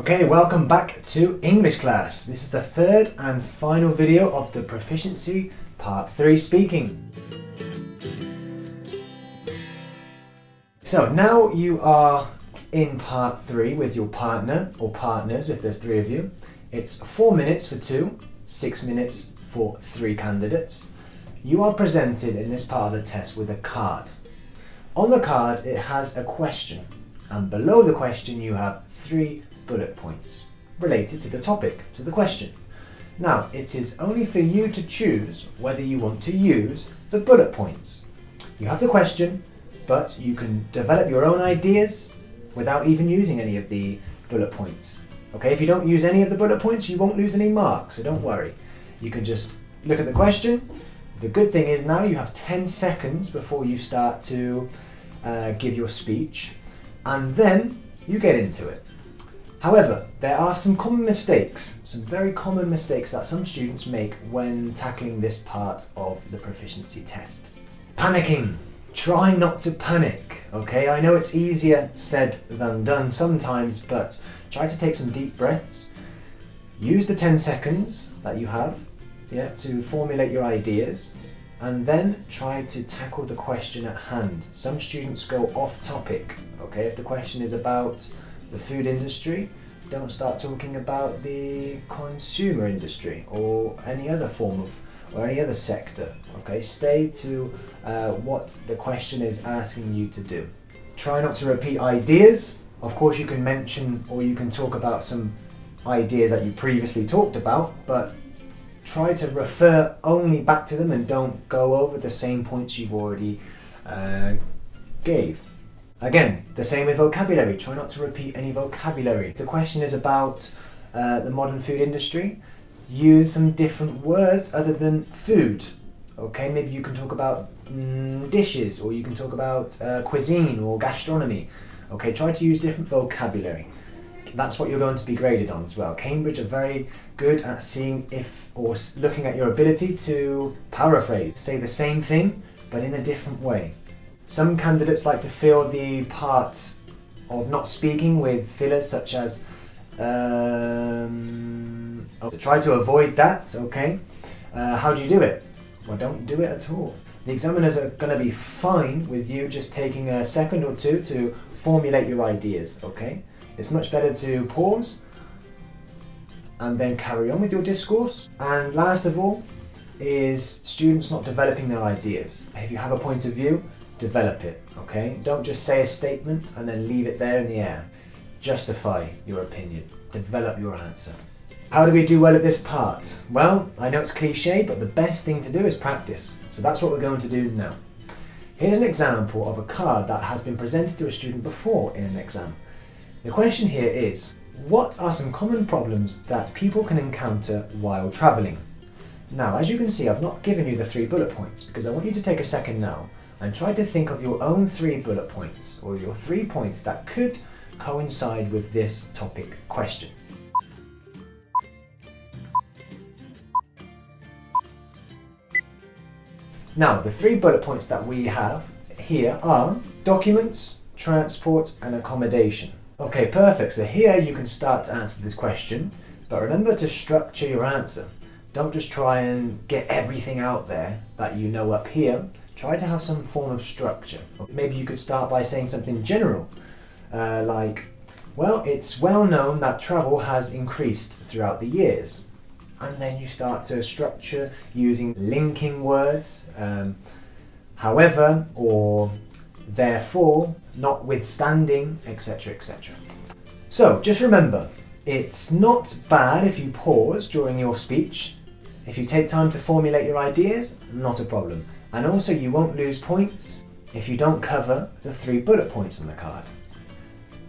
Okay, welcome back to English class. This is the third and final video of the Proficiency Part 3 speaking. So now you are in Part 3 with your partner or partners if there's 3 of you. It's 4 minutes for 2, 6 minutes for 3 candidates. You are presented in this part of the test with a card. On the card it has a question, and below the question you have 3 bullet points related to the topic, to the question. Now, it is only for you to choose whether you want to use the bullet points. You have the question, but you can develop your own ideas without even using any of the bullet points. Okay, if you don't use any of the bullet points, you won't lose any marks, so don't worry. You can just look at the question. The good thing is now you have 10 seconds before you start to give your speech, and then you get into it. However, there are some common mistakes, some very common mistakes that some students make when tackling this part of the proficiency test. Panicking. Try not to panic, okay? I know it's easier said than done sometimes, but try to take some deep breaths. Use the 10 seconds that you have to formulate your ideas, and then try to tackle the question at hand. Some students go off topic, okay? If the question is about the food industry, don't start talking about the consumer industry or any other form of or any other sector. Okay, stay to what the question is asking you to do. Try not to repeat ideas. Of course, you can mention or you can talk about some ideas that you previously talked about, but try to refer only back to them and don't go over the same points you've already gave. Again, the same with vocabulary. Try not to repeat any vocabulary. If the question is about the modern food industry, use some different words other than food. Okay, maybe you can talk about dishes, or you can talk about cuisine or gastronomy. Okay, try to use different vocabulary. That's what you're going to be graded on as well. Cambridge are very good at seeing looking at your ability to paraphrase, say the same thing but in a different way. Some candidates like to fill the part of not speaking with fillers such as try to avoid that, okay? How do you do it? Well, don't do it at all. The examiners are going to be fine with you just taking a second or two to formulate your ideas, okay? It's much better to pause and then carry on with your discourse. And last of all is students not developing their ideas. If you have a point of view, develop it, okay? Don't just say a statement and then leave it there in the air. Justify your opinion. Develop your answer. How do we do well at this part? Well, I know it's cliche, but the best thing to do is practice. So that's what we're going to do now. Here's an example of a card that has been presented to a student before in an exam. The question here is, what are some common problems that people can encounter while travelling? Now, as you can see, I've not given you the 3 bullet points because I want you to take a second now and try to think of your own 3 bullet points, or your 3 points that could coincide with this topic question. Now, the 3 bullet points that we have here are documents, transport and accommodation. Okay, perfect. So here you can start to answer this question, but remember to structure your answer. Don't just try and get everything out there that you know up here. Try to have some form of structure. Maybe you could start by saying something general, like, well, it's well known that travel has increased throughout the years. And then you start to structure using linking words, however, or therefore, notwithstanding, etc., etc. So just remember, it's not bad if you pause during your speech. If you take time to formulate your ideas, not a problem. And also you won't lose points if you don't cover the 3 bullet points on the card.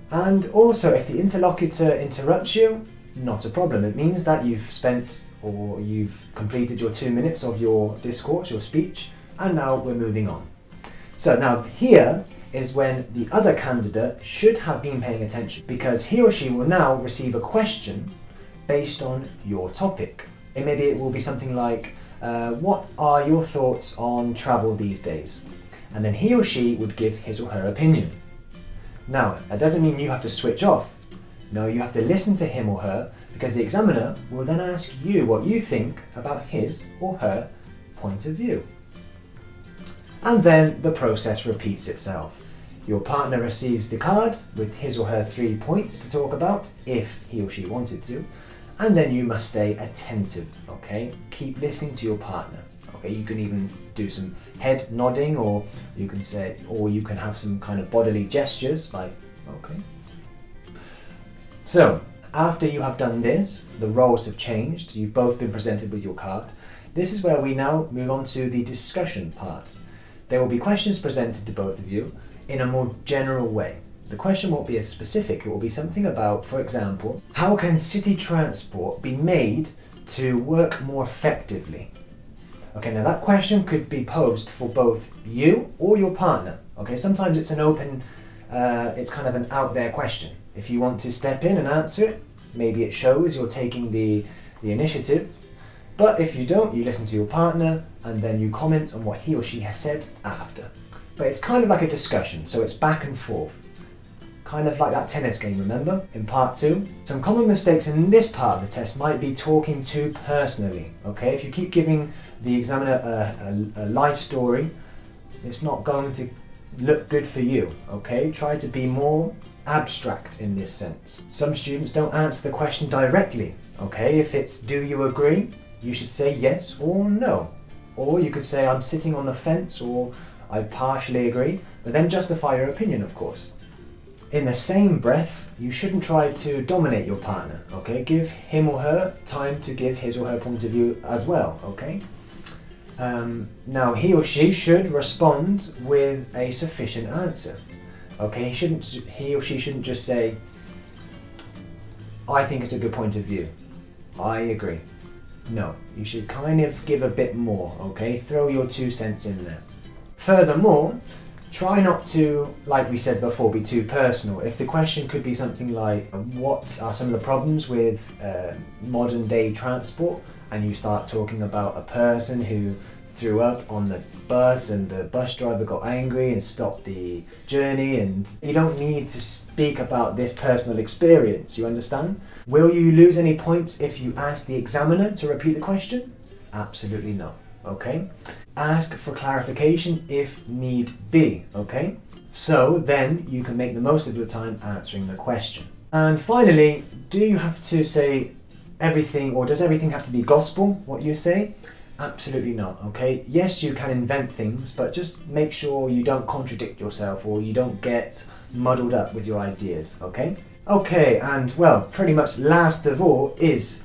And also if the interlocutor interrupts you, not a problem. It means that you've spent or you've completed your 2 minutes of your discourse, your speech, and now we're moving on. So now here is when the other candidate should have been paying attention, because he or she will now receive a question based on your topic. And maybe it will be something like, what are your thoughts on travel these days? And then he or she would give his or her opinion. Now, that doesn't mean you have to switch off. No, you have to listen to him or her, because the examiner will then ask you what you think about his or her point of view. And then the process repeats itself. Your partner receives the card with his or her 3 points to talk about, if he or she wanted to, and then you must stay attentive, okay? Keep listening to your partner, okay? You can even do some head nodding, or you can have some kind of bodily gestures, like, okay. So, after you have done this, the roles have changed, you've both been presented with your card. This is where we now move on to the discussion part. There will be questions presented to both of you in a more general way. The question won't be as specific, it will be something about, for example, how can city transport be made to work more effectively? Okay, now that question could be posed for both you or your partner. Okay, sometimes it's an open, it's kind of an out there question. If you want to step in and answer it, maybe it shows you're taking the initiative. But if you don't, you listen to your partner and then you comment on what he or she has said after. But it's kind of like a discussion, so it's back and forth. Kind of like that tennis game, remember? In part 2. Some common mistakes in this part of the test might be talking too personally, okay? If you keep giving the examiner a life story, it's not going to look good for you, okay? Try to be more abstract in this sense. Some students don't answer the question directly, okay? If it's do you agree, you should say yes or no. Or you could say I'm sitting on the fence, or I partially agree, but then justify your opinion, of course. In the same breath, you shouldn't try to dominate your partner, okay? Give him or her time to give his or her point of view as well, okay? Now, he or she should respond with a sufficient answer, okay? He or she shouldn't just say, I think it's a good point of view. I agree. No, you should kind of give a bit more, okay? Throw your 2 cents in there. Furthermore, try not to, like we said before, be too personal. If the question could be something like, what are some of the problems with modern day transport? And you start talking about a person who threw up on the bus and the bus driver got angry and stopped the journey, and you don't need to speak about this personal experience, you understand? Will you lose any points if you ask the examiner to repeat the question? Absolutely not, okay? Ask for clarification if need be, okay? So then you can make the most of your time answering the question. And finally, do you have to say everything, or does everything have to be gospel, what you say? Absolutely not, okay? Yes, you can invent things, but just make sure you don't contradict yourself or you don't get muddled up with your ideas, okay? Okay, and well, pretty much last of all is,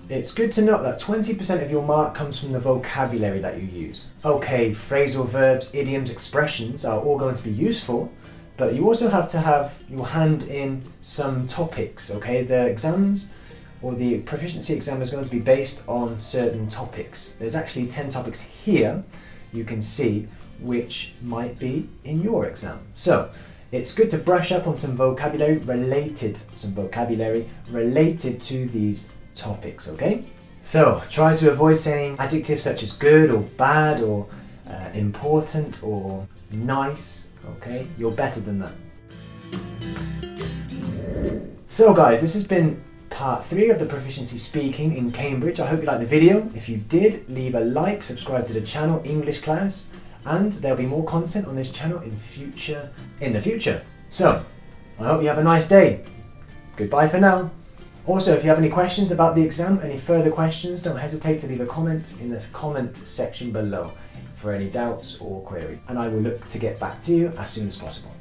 it's good to note that 20% of your mark comes from the vocabulary that you use. Okay, phrasal verbs, idioms, expressions are all going to be useful, but you also have to have your hand in some topics, okay? The exams, or the proficiency exam, is going to be based on certain topics. There's actually 10 topics here you can see which might be in your exam. So it's good to brush up on some vocabulary related to these topics, okay? So try to avoid saying adjectives such as good or bad or important or nice, okay? You're better than that. So guys, this has been part 3 of the Proficiency Speaking in Cambridge. I hope you liked the video. If you did, leave a like, subscribe to the channel English Class, and there'll be more content on this channel in the future. So, I hope you have a nice day. Goodbye for now. Also, if you have any questions about the exam, any further questions, don't hesitate to leave a comment in the comment section below for any doubts or queries, and I will look to get back to you as soon as possible.